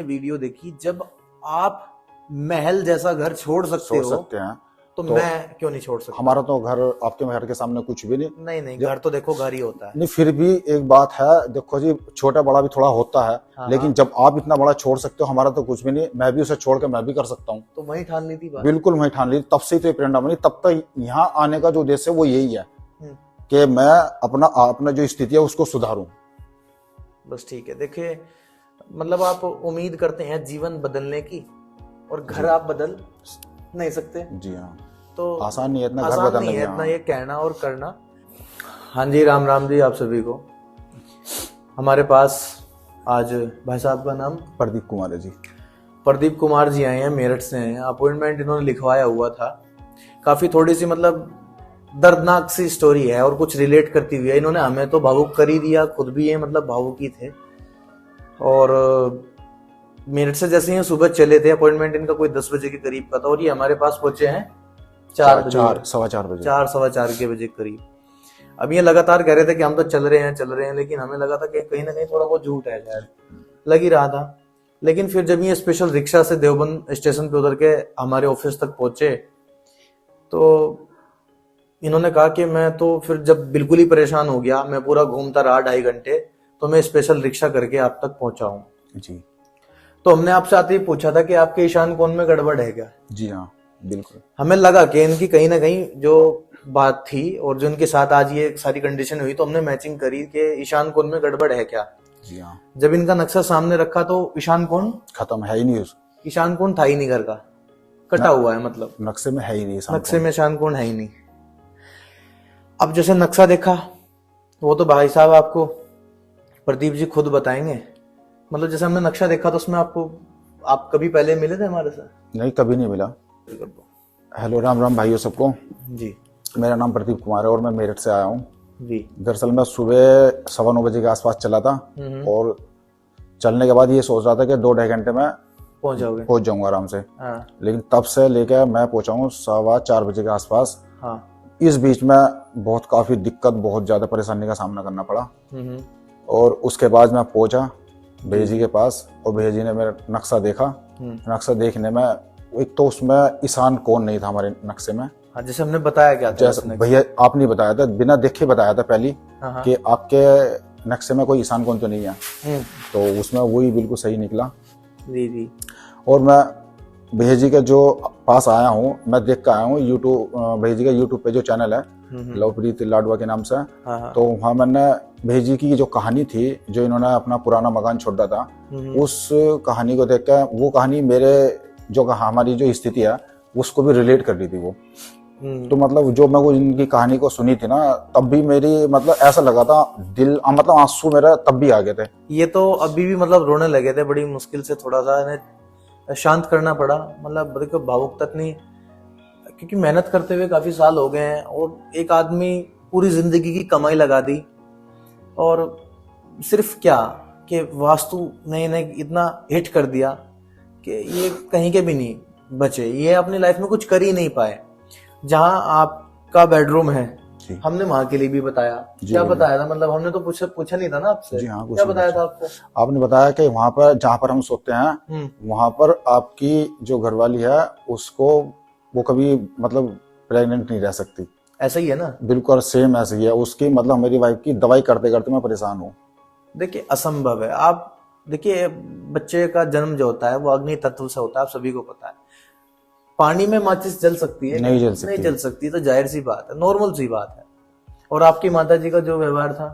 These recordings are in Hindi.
वीडियो देखी, जब आप महल जैसा घर छोड़ सकते हैं तो मैं क्यों नहीं छोड़ सकता। हमारा तो घर, आपके घर के सामने कुछ भी नहीं। नहीं, घर तो देखो घर ही होता है। नहीं, फिर भी एक बात है, देखो जी, छोटा बड़ा भी थोड़ा होता है। हाँ, लेकिन जब आप इतना बड़ा छोड़ सकते हो, हमारा तो कुछ भी नहीं, मैं भी उसे छोड़ के मैं भी कर सकता हूँ। तो वही ठान ली थी बात। बिल्कुल वही ठान ली, तब से तो प्रेरणा बनी। तब तक यहाँ आने का जो उद्देश्य है वो यही है कि मैं अपना जो स्थिति है उसको सुधारूं। बस ठीक है। देखिए, मतलब आप उम्मीद करते हैं जीवन बदलने की, और घर आप बदल नहीं सकते। जी हाँ, तो आसान नहीं है इतना, आसान घर बदलना नहीं है इतना, ये कहना और करना। हाँ जी, राम जी आप सभी को। हमारे पास आज भाई साहब का नाम प्रदीप कुमार है जी। प्रदीप कुमार जी आए हैं, मेरठ से हैं। अपॉइंटमेंट इन्होंने लिखवाया हुआ था। काफी थोड़ी सी मतलब दर्दनाक सी स्टोरी है और कुछ रिलेट करती हुई है। इन्होंने हमें तो भावुक कर ही दिया, खुद भी ये मतलब भावुक ही थे। और मेरठ से जैसे ही सुबह चले थे, अपॉइंटमेंट इनका कोई 10 बजे के करीब का था, और ये हमारे पास पहुंचे हैं 4:15 बजे, 4 के बजे करीब। अब ये लगातार कह रहे थे कि हम तो चल रहे हैं, लेकिन हमें लगा था कि कहीं ना कहीं थोड़ा बहुत झूठ है, शायद लग ही रहा था। लेकिन फिर जब ये स्पेशल रिक्शा से देवबंद स्टेशन पे उतर के हमारे ऑफिस तक पहुंचे, तो इन्होंने कहा कि मैं तो फिर जब बिल्कुल ही परेशान हो गया, मैं पूरा घूमता रहा 2.5 घंटे, तो मैं स्पेशल रिक्शा करके आप तक पहुंचा हूँ जी। तो हमने आपसे आते ही पूछा था कि आपके ईशान कोण में गड़बड़ है क्या। जी हाँ, बिल्कुल। हमें लगा कि इनकी कहीं ना कहीं जो बात थी और जो इनके साथ आज ये सारी कंडीशन हुई, तो हमने मैचिंग करी कि ईशान कोण में गड़बड़ है क्या। जी हाँ। जब इनका नक्शा सामने रखा तो ईशान कोण खत्म, है ही नहीं। ईशान कोण था ही नहीं, घर का कटा हुआ है, मतलब नक्शे में है ही नहीं, नक्शे में ईशान कोण है ही नहीं। अब जैसे नक्शा देखा, वो तो भाई साहब आपको प्रदीप जी खुद बताएंगे। मतलब जैसे हमने नक्शा देखा तो उसमें आप कभी पहले मिले थे हमारे साथ? नहीं, कभी नहीं मिला। हेलो, राम भाइयों सबको जी। मेरा नाम प्रदीप कुमार है और मैं मेरठ से आया हूँ जी। दरअसल मैं सुबह 9:15 बजे के आसपास चला था, और चलने के बाद ये सोच रहा था कि 2-2.5 घंटे में पहुंच जाऊंगा आराम से। हाँ। लेकिन तब से लेकर मैं पहुंचा हूँ 4:15 बजे के आसपास। हाँ। इस बीच में काफी दिक्कत, बहुत ज्यादा परेशानी का सामना करना पड़ा। और उसके बाद मैं पहुंचा भैया जी के पास, और भैया जी ने मेरा नक्शा देखा। नक्शा देखने में एक तो उसमें ईशान कोण नहीं था हमारे नक्शे में। हाँ, जैसे हमने बताया क्या था, जैसे भैया आपने बताया था, बिना देखे बताया था पहले कि आपके नक्शे में कोई ईशान कोण तो नहीं है। तो उसमें वही बिल्कुल सही निकला। जी। और मैं भैया जी के जो पास आया हूँ, मैं देख कर आया हूँ यूट्यूब, भैया जी का यूट्यूब पे जो चैनल है लवप्रीत लाडवा के नाम से। तो वहाँ मैंने भैया जी की जो कहानी थी, जो इन्होंने अपना पुराना मकान छोड़ा था, उस कहानी को देख कर, वो कहानी मेरे जो हमारी जो स्थिति है उसको भी रिलेट कर रही थी वो। तो मतलब जो मैं वो इनकी कहानी को सुनी थी ना, तब भी मेरी मतलब ऐसा लगा था, दिल मतलब आंसू मेरा तब भी आ गए थे। ये तो अभी भी मतलब रोने लगे थे, बड़ी मुश्किल से थोड़ा सा इन्हें शांत करना पड़ा। मतलब देखो, भावुकता नहीं, क्योंकि मेहनत करते हुए काफी साल हो गए हैं, और एक आदमी पूरी जिंदगी की कमाई लगा दी, और सिर्फ क्या कि वास्तु ने इतना हिट कर दिया कि ये कहीं के भी नहीं बचे। ये अपनी लाइफ में कुछ कर ही नहीं पाए। जहां आपका बेडरूम है, हमने वहां के लिए भी बताया। क्या बताया था, मतलब हमने तो पूछा नहीं था ना आपसे। हाँ, क्या बताया था आपको? आपने बताया कि वहां पर जहां पर हम सोते हैं, वहां पर आपकी जो घरवाली है उसको, वो कभी मतलब प्रेग्नेंट नहीं रह सकती। ऐसा ही है ना? बिल्कुल सेम ऐसे ही है उसकी। मतलब मेरी वाइफ की दवाई करते करते मैं परेशान हूँ। देखिए, असंभव है। आप देखिए, बच्चे का जन्म जो होता है वो अग्नि तत्व से होता है, आप सभी को पता है। पानी में माचिस जल सकती है? नहीं जल सकती। तो जाहिर सी बात है, नॉर्मल सी बात है। और आपकी माता जी का जो व्यवहार था,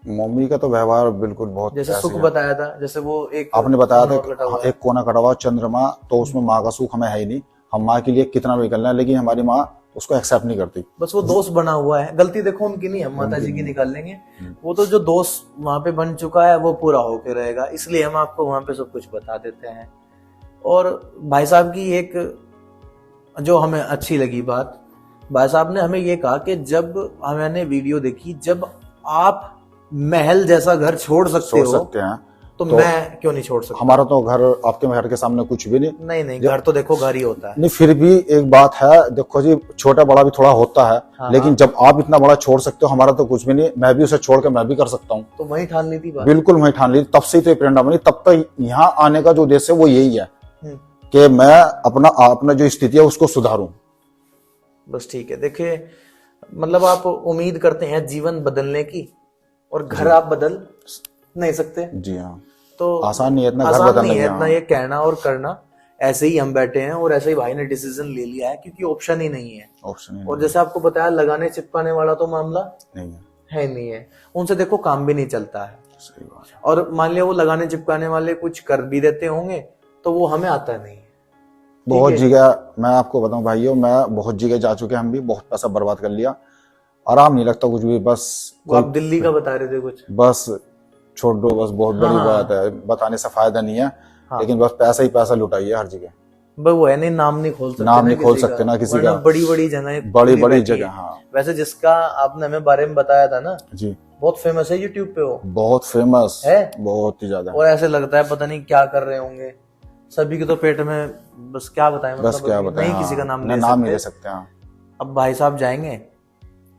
मम्मी का तो व्यवहार बिल्कुल बहुत, जैसे सुख बताया था, जैसे वो एक आपने बताया था एक कोना कटा हुआ चंद्रमा, तो उसमें माँ का सुख हमें है ही नहीं। हम माँ के लिए कितना भी निकलना है, लेकिन हमारी माँ उसको एक्सेप्ट नहीं करती। बस वो दोष बना हुआ है। गलती देखो उनकी नहीं, हम माता जी की निकाल लेंगे। वो तो जो दोष वहां पे बन चुका है वो पूरा होके रहेगा, इसलिए हम आपको वहां पे सब कुछ बता देते हैं। और भाई साहब की एक जो हमें अच्छी लगी बात, भाई साहब ने हमें ये कहा कि जब हमने वीडियो देखी, जब आप महल जैसा घर छोड़ सकते हैं तो मैं क्यों नहीं छोड़ सकता? हमारा तो घर, आपके घर के सामने कुछ भी नहीं। नहीं, घर तो देखो घर ही होता है। नहीं, फिर भी एक बात है, देखो जी, छोटा बड़ा भी थोड़ा होता है। हाँ, लेकिन जब आप इतना बड़ा छोड़ सकते हो, हमारा तो कुछ भी नहीं, मैं भी उसे छोड़ के मैं भी कर सकता हूँ। तो वही ठान ली थी बात। बिल्कुल वही ठान ली, तब से ही तो ये प्रेरणा बनी। तब तक यहाँ आने का जो उद्देश्य है वो यही है कि मैं अपना जो स्थिति है उसको सुधारूं। बस ठीक है। देखिए, मतलब आप उम्मीद करते हैं जीवन बदलने की, और घर आप बदल नहीं सकते। जी हाँ, तो आसान नहीं है इतना घर आसान बदलना। नहीं है इतना ये कहना और करना। ऐसे ही हम बैठे हैं और ऐसे ही भाई ने डिसीजन ले लिया है, क्योंकि ऑप्शन ही नहीं है। ऑप्शन और जैसे आपको बताया, लगाने चिपकाने वाला तो मामला नहीं नहीं है। उनसे देखो काम भी नहीं चलता है। सही बात है। और मान लिया वो लगाने चिपकाने वाले कुछ कर भी देते होंगे तो वो हमें आता नहीं है। बहुत जगह मैं आपको बताऊं भाइयों, मैं बहुत जगह जा चुके हैं, हम भी बहुत पैसा बर्बाद कर लिया, आराम नहीं लगता कुछ भी। बस वो आप दिल्ली का बता रहे थे कुछ, बस छोड़ दो, बस बहुत बड़ी बात है, बताने से फायदा नहीं है। लेकिन बस पैसा ही पैसा लुटाइए हर जगह। वो है नहीं, नाम नहीं खोल सकते, नाम नहीं खोल सकते ना किसी का। बड़ी बड़ी जगह, बड़ी जगह। हाँ, वैसे जिसका आपने हमें बारे में बताया था ना जी, बहुत फेमस है यूट्यूब पे, वो बहुत फेमस है, बहुत ही ज्यादा। और ऐसे लगता है पता नहीं क्या कर रहे होंगे। सभी के तो पेट में बस क्या बताएं, बस क्या बताएं, नहीं किसी का नाम नहीं ले सकते। हाँ, अब भाई साहब जाएंगे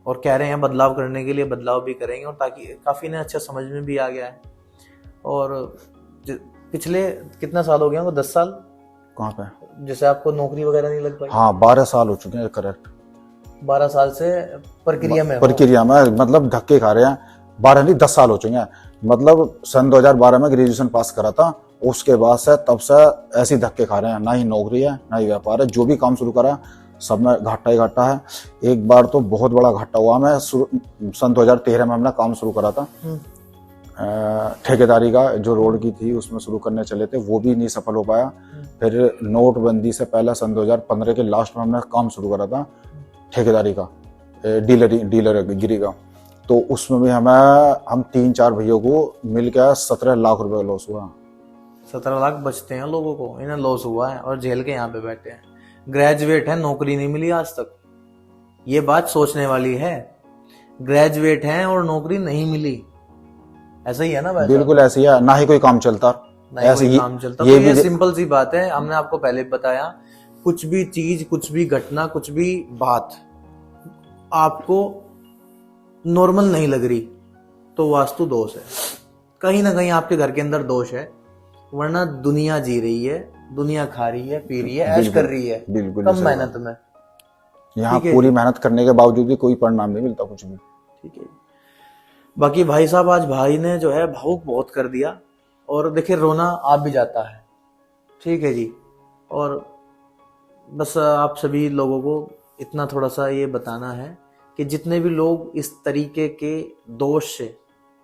और कह रहे हैं बदलाव करने के लिए, बदलाव भी करेंगे, और ताकि काफी ने अच्छा समझ में भी आ गया है। और पिछले कितना साल हो गया वो, 10 साल? कहाँ पे? जैसे आपको नौकरी वगैरह नहीं लग पाई? हाँ, 12 साल हो चुके हैं, करेक्ट। 12 साल से प्रक्रिया में मतलब धक्के खा रहे हैं। 12 नहीं, 10 साल हो चुके हैं। मतलब सन 2012 में ग्रेजुएशन पास करा था, उसके बाद से तब से ऐसे धक्के खा रहे हैं। ना ही नौकरी है, ना ही व्यापार है, जो भी काम शुरू करा सब में घाटा ही घाटा है। एक बार तो बहुत बड़ा घाटा हुआ। मैं सन 2013 में अपना काम शुरू करा था, ठेकेदारी का, जो रोड की थी उसमें शुरू करने चले थे, वो भी नहीं सफल हो पाया। फिर नोटबंदी से पहले सन 2015 के लास्ट में हमने काम शुरू करा था ठेकेदारी का, डीलरगिरी का। तो उसमें भी हम 3-4 भैयों को मिलकर 17 लाख रुपए लॉस हुआ। 17 लाख बचते हैं लोगों को, इन्हें लॉस हुआ है और झेल के यहाँ पे बैठे हैं। ग्रेजुएट है, नौकरी नहीं मिली आज तक। ये बात सोचने वाली है। ग्रेजुएट हैं और नौकरी नहीं मिली, ऐसा ही है ना भाई? बिल्कुल ऐसे ही है, ना ही कोई काम चलता, ऐसे ही काम चलता। ये सिंपल सी बात है, हमने आपको पहले बताया, कुछ भी चीज, कुछ भी घटना, कुछ भी बात आपको नॉर्मल नहीं लग रही तो वास्तु दोष है, कहीं ना कहीं आपके घर के अंदर दोष है। वरना दुनिया जी रही है, दुनिया खा रही है, पी रही है, ऐश कर रही है, बिल्कुल कम मेहनत में। यहाँ पूरी मेहनत करने के बावजूद भी कोई परिणाम नहीं मिलता कुछ भी। ठीक है। बाकी भाई साहब, आज भाई ने जो है भावुक बहुत कर दिया, और देखिए रोना आ भी जाता है। ठीक है जी। और बस आप सभी लोगों को इतना थोड़ा सा ये बताना है कि जितने भी लोग इस तरीके के दोष से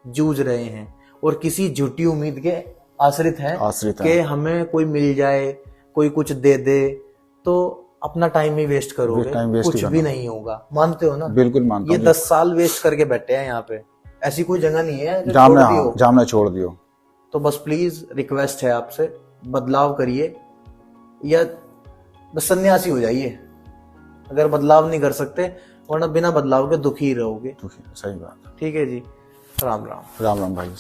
जूझ रहे हैं और किसी झूठी उम्मीद के आश्रित हैं कि हमें कोई मिल जाए, कोई कुछ दे दे, तो अपना टाइम ही वेस्ट करोगे, कुछ भी नहीं होगा। मानते हो ना? बिल्कुल मानता हूं। ये 10 साल वेस्ट करके बैठे हैं यहाँ पे, ऐसी कोई जगह नहीं है जामने छोड़ दियो। तो बस प्लीज रिक्वेस्ट है आपसे, बदलाव करिए या बस सन्यासी हो जाइए अगर बदलाव नहीं कर सकते, वरना बिना बदलाव के दुखी रहोगे। सही बात। ठीक है जी। राम राम। राम राम भाई।